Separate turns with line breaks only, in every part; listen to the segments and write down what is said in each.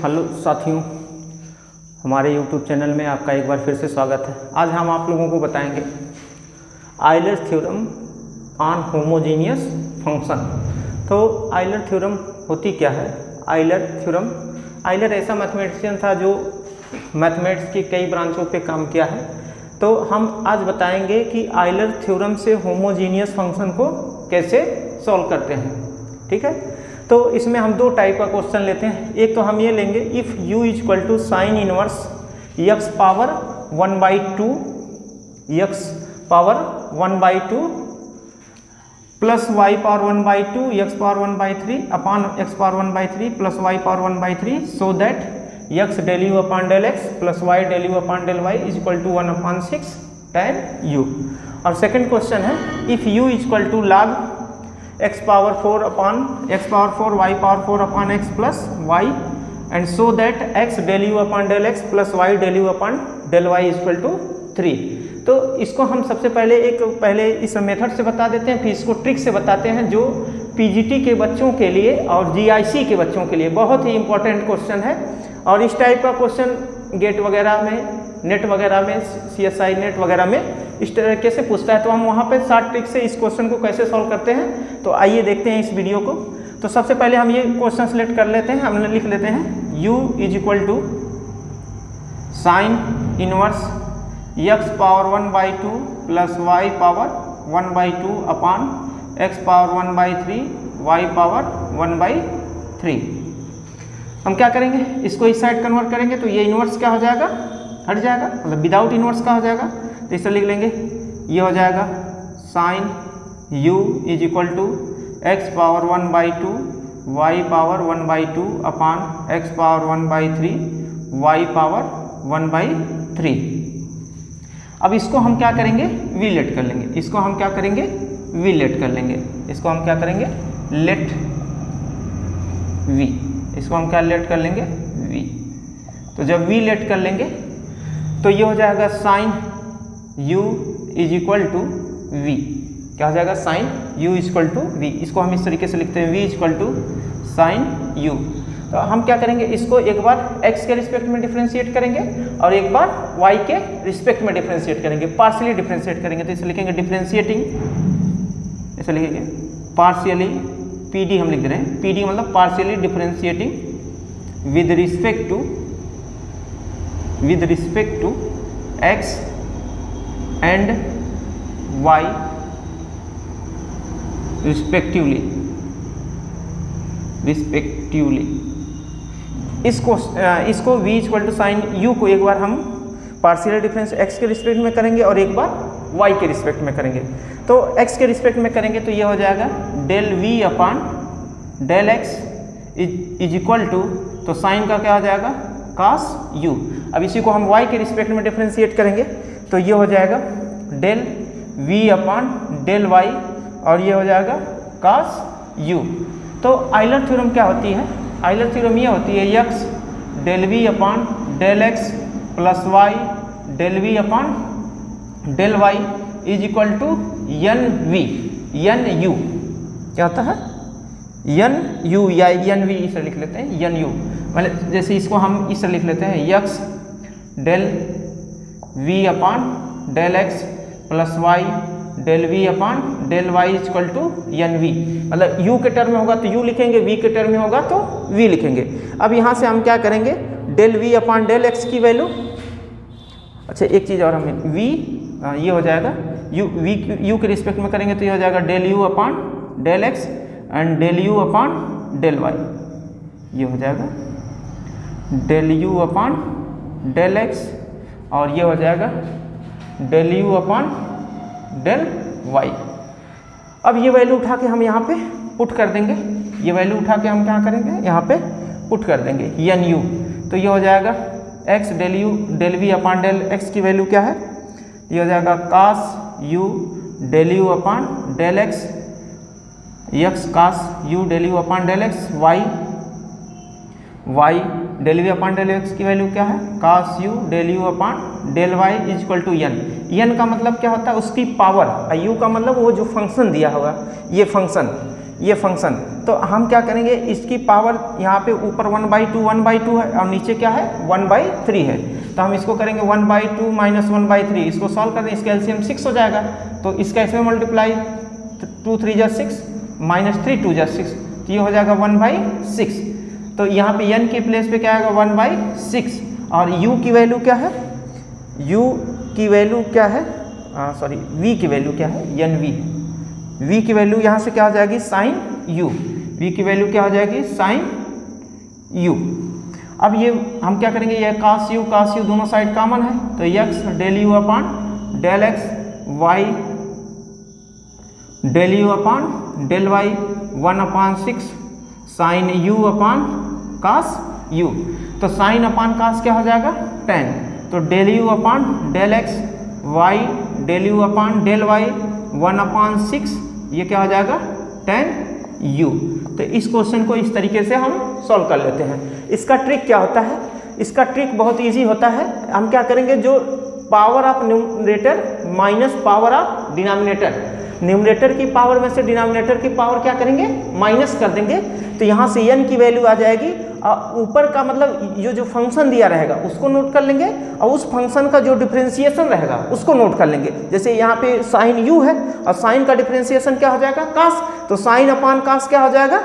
Hello साथियों, हमारे YouTube channel में आपका एक बार फिर से स्वागत है। आज हम आप लोगों को बताएंगे Euler theorem on homogeneous function. तो आयलर थ्योरम होती क्या है? आयलर ऐसा मैथमेटिशियन था जो मैथमेटिक्स की कई ब्रांचों पे काम किया है। तो हम आज बताएंगे कि आयलर थ्योरम से होमोजीनियस फंक्शन को कैसे सॉल्व करते हैं। ठीक है, तो इसमें हम दो टाइप का क्वेश्चन लेते हैं। एक तो हम ये लेंगे if u equal to sine inverse x power 1/2 x power 1/2 plus y power 1/2 x power 1/3 upon x power 1/3 plus y power 1/3 so that x del u upon del x plus y del u upon del y is equal to 1/6 tan u। और second question है if u equal to log x power 4 upon x power 4 y power 4 upon x plus y and so that x del u upon del x plus y del u upon del y is equal to 3। तो इसको हम सबसे पहले इस method से बता देते हैं, फिर इसको ट्रिक से बताते हैं जो पीजीटी के बच्चों के लिए और जीआईसी के बच्चों के लिए बहुत ही इंपॉर्टेंट क्वेश्चन है। और इस टाइप का क्वेश्चन गेट वगैरह में, नेट वगैरह में, सीएसआई नेट वगैरह में इस तरीके से पूछता है। तो हम वहाँ पे शॉर्ट ट्रिक से इस क्वेश्चन को कैसे सॉल्व करते हैं, तो आइए देखते हैं इस वीडियो को। तो सबसे पहले हम ये क्वेश्चन सेलेक्ट कर लेते हैं। हमने लिख लेते हैं u is equal to sine inverse x power 1/2 plus y power 1/2 upon x power 1/3 y power 1/3। हम क्या करेंगे, इसको इस साइड कन्वर्ट करेंगे तो ये इनवर्स क्या हो जाएगा, हट जाएगा, मतलब विदाउट इनवर्स का हो जाएगा। तो इसे लिख लेंगे, ये हो जाएगा sine u is equal to x power 1/2 y power 1/2 upon x power 1/3 y power 1/3। अब इसको हम क्या करेंगे, वी लेट कर लेंगे। इसको हम क्या करेंगे, वी लेट कर लेंगे। इसको हम क्या करेंगे, लेट वी। इसको हम क्या लेट कर लेंगे, वी। तो जब वी लेट कर लेंगे तो ये हो जाएगा sine u is equal to V. क्या हो जाएगा, sine u is equal to V. इसको हम इस तरीके से लिखते हैं, v is equal to sine u। तो हम क्या करेंगे, इसको एक बार x के रिस्पेक्ट में डिफ्रेंशिएट करेंगे और एक बार y के रिस्पेक्ट में डिफ्रेंशिएट करेंगे, पार्शियली डिफ्रेंशिएट करेंगे। तो इसे लिखेंगे डिफ्रेंशिएटिंग, इसे लिखेंगे पार्शियली, pd हम लिख रहे हैं, pd मतलब partially differentiating with respect to x and y respectively. इसको v equal to sine u को एक बार हम पार्शियल डिफरेंस x के रिस्पेक्ट में करेंगे और एक बार y के रिस्पेक्ट में करेंगे। तो x के रिस्पेक्ट में करेंगे तो ये हो जाएगा del v upon del x is equal to, तो साइन का क्या हो जाएगा, cos u। अब इसी को हम y के रिस्पेक्ट में डिफरेंशिएट करेंगे तो ये हो जाएगा del v upon del y और ये हो जाएगा cos u। तो आयलर थ्योरम क्या होती है, आयलर थ्योरम ये होती है x del v upon del x plus y del v upon del y is equal to n u। क्या होता है, n u या n v, इसे लिख लेते हैं n u। मतलब जैसे इसको हम इसे लिख लेते हैं x del v upon del x plus y del v upon del y is equal to n v. मतलब u के टर्म में होगा तो u लिखेंगे, v के टर्म में होगा तो v लिखेंगे। अब यहाँ से हम क्या करेंगे, del v upon del x की वैल्यू, अच्छा एक चीज़ और हमें v, ये हो जाएगा u के रिस्पेक्ट में करेंगे तो ये हो जाएगा del u upon del x and del u upon del y। ये हो जाएगा del u upon del x और ये हो जाएगा del u upon del y। अब ये वैल्यू उठा के हम यहाँ पे पुट कर देंगे, ये वैल्यू उठा के हम क्या करेंगे, यहाँ पे पुट कर देंगे एन यू। तो ये हो जाएगा x del u del v upon del x की वैल्यू क्या है, ये हो जाएगा cos u del u upon del x, x cos u del u upon del x, y del v upon del x की वैल्यू क्या है, cos u del u upon del y is equal to n का मतलब क्या होता है, उसकी power, u का मतलब वो जो फंक्शन दिया होगा, ये फंक्शन ये फंक्शन, तो हम क्या करेंगे, इसकी पावर यहाँ पे ऊपर 1/2 है और नीचे क्या है 1/3 है, तो हम इसको करेंगे 1/2 माइनस 1/3, इसको सॉल्व करें, इसका एलसीएम 6 हो जाएगा, तो इसका इसमें मल्टीप्लाई 2 3 जा 6 माइनस 3 2 जा 6, तो ये हो जाएगा 1/6। तो यहाँ पे n के प्लेस पे क्या आएगा 1/6 और u की वैल्यू क्या है, u की वैल्यू क्या है, सॉरी v की वैल्यू क्या है, nv, v की वैल्यू यहाँ से क्या हो जाएगी साइन u, v की वैल्यू क्या हो जाएगी साइन u। अब ये हम क्या करेंगे, ये cos u दोनों साइड कॉमन है, तो x del u upon del x, y del u upon del y 1/6 sine u upon cos u, तो साइन अपान cos क्या हो जाएगा tan, तो del u upon del x, y del u upon del y 1/6, ये क्या हो जाएगा tan u। तो इस क्वेश्चन को इस तरीके से हम सॉल्व कर लेते हैं। इसका ट्रिक क्या होता है, इसका ट्रिक बहुत इजी होता है। हम क्या करेंगे, जो power of numerator minus power of denominator, numerator की पावर में से डिनोमिनेटर की पावर क्या करेंगे माइनस कर देंगे, तो यहाँ से n की वैल्यू आ जाएगी और ऊपर का मतलब जो फंक्शन दिया रहेगा उसको नोट कर लेंगे और उस फंक्शन का जो डिफरेंशिएशन रहेगा उसको नोट कर लेंगे। जैसे यहाँ पे साइन u है और साइन का डिफरेंशिएशन क्या हो जाएगा cos, तो साइन अपान cos क्या हो जाएगा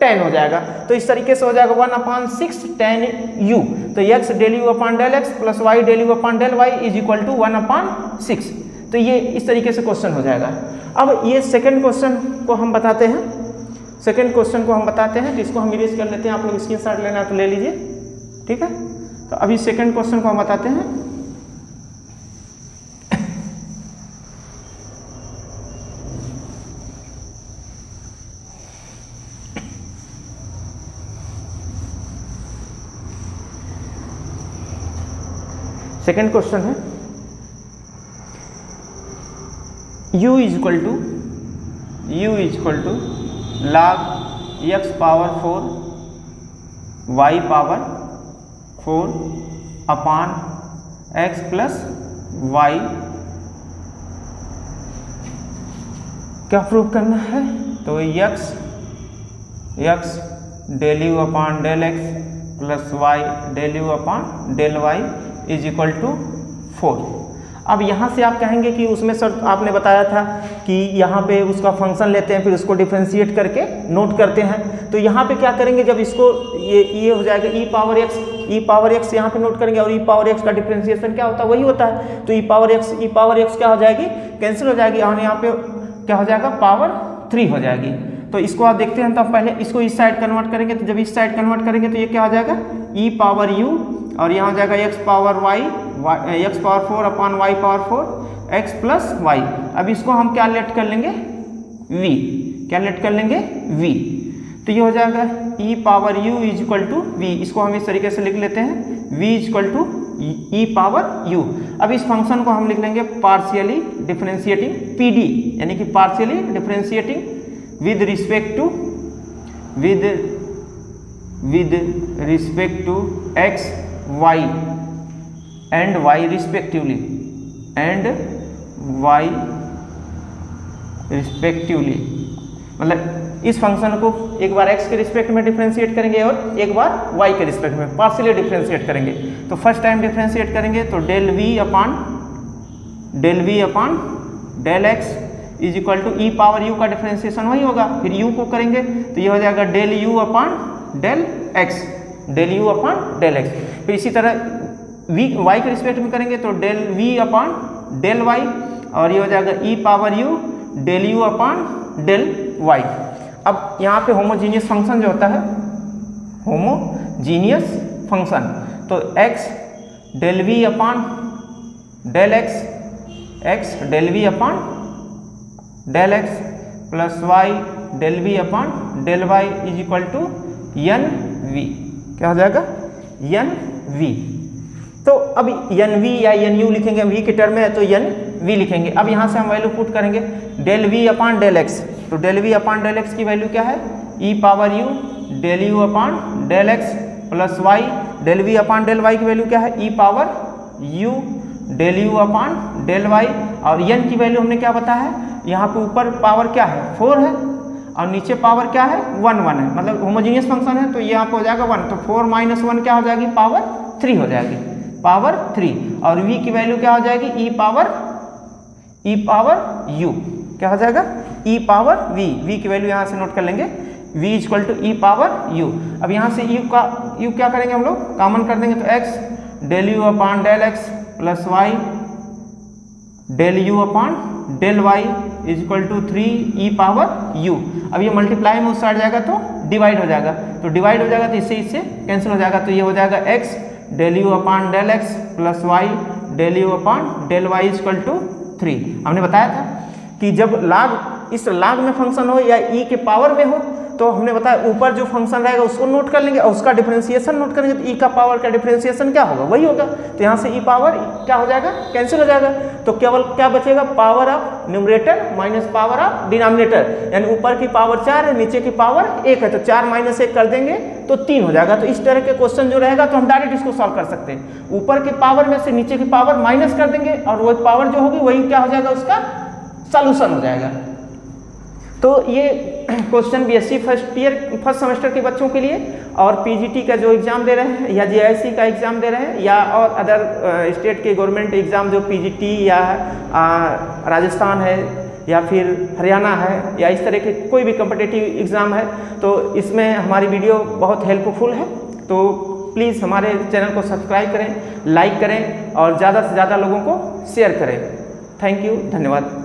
tan हो जाएगा, तो इस तरीके से हो जाएगा 1/6 tan u, तो x del u upon del x plus y del u upon del y is equal to 1/6, तो ये इस तरीके से क्वेश्चन हो जाएगा। अब ये सेकंड क्वेश्चन को हम बताते हैं, तो इसको हम इरेज कर लेते हैं, आप लोग स्क्रीनशॉट लेना है तो ले लीजिए, ठीक है। तो अभी सेकंड क्वेश्चन को हम बताते हैं। सेकंड क्वेश्चन है u is equal to log x power 4 y power 4 upon x plus y, क्या प्रूव करना है, तो x del u upon del x plus y del u upon del y is equal to 4। अब यहाँ से आप कहेंगे कि उसमें सर आपने बताया था कि यहाँ पे उसका फंक्शन लेते हैं फिर उसको डिफरेंशिएट करके नोट करते हैं, तो यहाँ पे क्या करेंगे, जब इसको ये हो जाएगा e पावर x यहाँ पे नोट करेंगे और e पावर x का डिफरेंशिएशन क्या होता है वही होता है, तो e पावर x क्या हो जाएगी कैंसिल हो जाएगी और यहाँ पे क्या हो जाएगा पावर 3 हो जाएगी। तो इसको आप देखते हैं, तो पहले इसको इस साइड कन्वर्ट करेंगे, तो जब इस साइड कन्वर्ट करेंगे तो ये क्या हो जाएगा e पावर u और यहाँ हो जाएगा x पावर 4 अपान y power 4 x plus y। अब इसको हम क्या लेट कर लेंगे v, तो ये हो जाएगा e power u is equal to v, इसको हम इस तरीके से लिख लेते हैं v is equal to e power u। अब इस फंक्शन को हम लिख लेंगे पार्शियली डिफरेंशिएटिंग pd, यानी कि partially differentiating with respect to x y and y respectively मतलब इस फंक्शन को एक बार x के रिस्पेक्ट में डिफरेंशिएट करेंगे और एक बार y के रिस्पेक्ट में पार्शियली डिफरेंशिएट करेंगे। तो फर्स्ट टाइम डिफरेंशिएट करेंगे तो del v upon del x is equal to e power u का डिफरेंशिएशन वही होगा, फिर u को करेंगे तो ये हो जाएगा del u upon del x, फिर इसी तरह y के रिस्पेक्ट में करेंगे तो del v upon del y और ये हो जाएगा e power u del u upon del y। अब यहाँ पे होमोजीनियस फंक्शन जो होता है, होमोजीनियस फंक्शन, तो x del v upon del x del v upon del x plus y del v upon del y is equal to n v, क्या हो जाएगा एन वी। तो अब एन वी या एन यू लिखेंगे, v के term में है तो एन वी लिखेंगे। अब यहाँ से हम वैल्यू पुट करेंगे del V upon del X, तो del V upon del X की वैल्यू क्या है E power U del U upon del X plus Y, del V upon del Y की वैल्यू क्या है E power U del U upon del Y, और N की value हमने क्या बताया है यहाँ पे ऊपर पावर क्या है 4 है और नीचे पावर क्या है 1 1 है, मतलब होमोजीनियस फंक्शन है तो ये यहाँ पे हो जाएगा 1, तो 4 माइनस 1 क्या हो जाएगी पावर 3 हो जाएगी, पावर 3। और v की वैल्यू क्या हो जाएगी e पावर u, क्या हो जाएगा e पावर v की वैल्यू यहाँ से नोट कर लेंगे, v equal to e power u। अब यहाँ से u क्या करेंगे हम लोग कॉमन कर देंगे, तो x del u upon del x plus y del u upon del y is equal to 3 e power u। अब ये मल्टीप्लाई में उस साइड जाएगा तो डिवाइड हो जाएगा, तो डिवाइड हो जाएगा तो इससे कैंसिल हो जाएगा, तो ये हो जाएगा x del u upon del x plus y del u upon del y is equal to 3। हमने बताया था कि जब लाग इस लाग में फंक्शन हो या e के पावर में हो तो हमने बताया ऊपर जो फंक्शन रहेगा उसको नोट कर लेंगे और उसका डिफरेंशिएशन नोट करेंगे, तो e का पावर का डिफरेंशिएशन क्या होगा वही होगा, तो यहाँ से e पावर क्या हो जाएगा कैंसिल हो जाएगा, तो केवल क्या बचेगा power of numerator minus power of denominator, यानी ऊपर की पावर 4 है नीचे की पावर 1 है, तो 4 माइनस 1 कर देंगे तो 3 हो जाएगा। तो इस तरह के क्वेश्चन जो रहेगा तो हम डायरेक्ट इसको सॉल्व कर सकते हैं, ऊपर की पावर में से नीचे की पावर माइनस कर देंगे और वो पावर जो होगी वही क्या हो जाएगा उसका सॉल्यूशन हो जाएगा। तो ये क्वेश्चन बीएससी फर्स्ट सेमेस्टर के बच्चों के लिए और पीजीटी का जो एग्ज़ाम दे रहे हैं या जेआईसी का एग्ज़ाम दे रहे हैं या और अदर स्टेट के गवर्नमेंट एग्ज़ाम जो पीजीटी या राजस्थान है या फिर हरियाणा है या इस तरह के कोई भी कम्पिटिटिव एग्ज़ाम है, तो इसमें हमारी वीडियो बहुत हेल्पफुल है। तो प्लीज़ हमारे चैनल को सब्सक्राइब करें, लाइक करें और ज़्यादा से ज़्यादा लोगों को शेयर करें। थैंक यू, धन्यवाद।